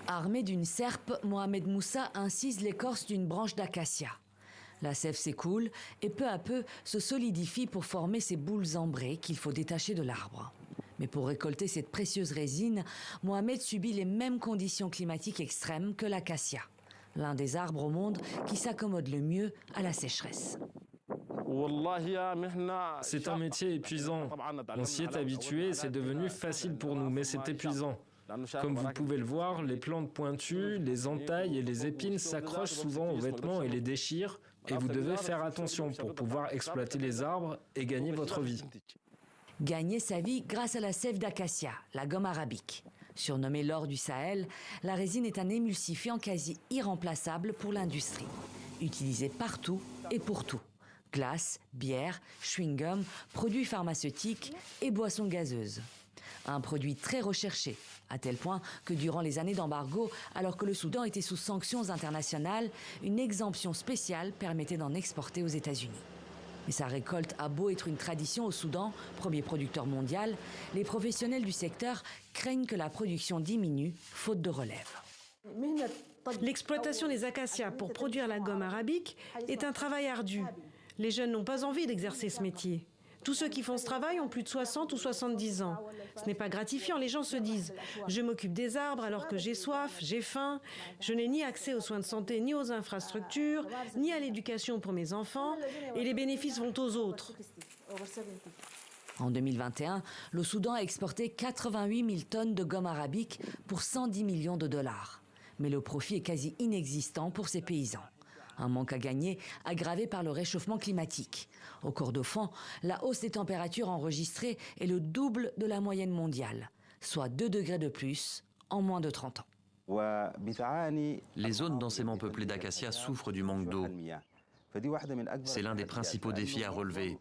Armé d'une serpe, Mohamed Moussa incise l'écorce d'une branche d'acacia. La sève s'écoule et peu à peu se solidifie pour former ces boules ambrées qu'il faut détacher de l'arbre. Mais pour récolter cette précieuse résine, Mohamed subit les mêmes conditions climatiques extrêmes que l'acacia, l'un des arbres au monde qui s'accommode le mieux à la sécheresse. C'est un métier épuisant. On s'y est habitué et c'est devenu facile pour nous, mais c'est épuisant. Comme vous pouvez le voir, les plantes pointues, les entailles et les épines s'accrochent souvent aux vêtements et les déchirent, et vous devez faire attention pour pouvoir exploiter les arbres et gagner votre vie. Gagner sa vie grâce à la sève d'acacia, la gomme arabique. Surnommée l'or du Sahel, la résine est un émulsifiant quasi irremplaçable pour l'industrie. Utilisé partout et pour tout. Glace, bière, chewing-gum, produits pharmaceutiques et boissons gazeuses. Un produit très recherché, à tel point que durant les années d'embargo, alors que le Soudan était sous sanctions internationales, une exemption spéciale permettait d'en exporter aux États-Unis. Mais sa récolte a beau être une tradition au Soudan, premier producteur mondial, les professionnels du secteur craignent que la production diminue, faute de relève. L'exploitation des acacias pour produire la gomme arabique est un travail ardu. Les jeunes n'ont pas envie d'exercer ce métier. Tous ceux qui font ce travail ont plus de 60 ou 70 ans. Ce n'est pas gratifiant, les gens se disent « je m'occupe des arbres alors que j'ai soif, j'ai faim, je n'ai ni accès aux soins de santé, ni aux infrastructures, ni à l'éducation pour mes enfants, et les bénéfices vont aux autres ». En 2021, le Soudan a exporté 88 000 tonnes de gomme arabique pour 110 millions de dollars. Mais le profit est quasi inexistant pour ces paysans. Un manque à gagner aggravé par le réchauffement climatique. Au Kordofan, la hausse des températures enregistrées est le double de la moyenne mondiale, soit 2 degrés de plus en moins de 30 ans. Les zones densément peuplées d'acacias souffrent du manque d'eau. C'est l'un des principaux défis à relever,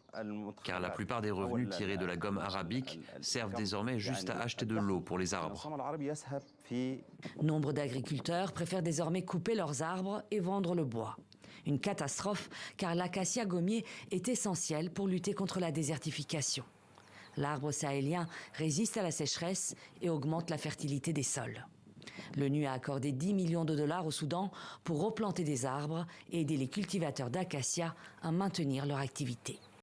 car la plupart des revenus tirés de la gomme arabique servent désormais juste à acheter de l'eau pour les arbres. Nombre d'agriculteurs préfèrent désormais couper leurs arbres et vendre le bois. Une catastrophe, car l'acacia gommier est essentiel pour lutter contre la désertification. L'arbre sahélien résiste à la sécheresse et augmente la fertilité des sols. L'ONU a accordé 10 millions de dollars au Soudan pour replanter des arbres et aider les cultivateurs d'acacia à maintenir leur activité.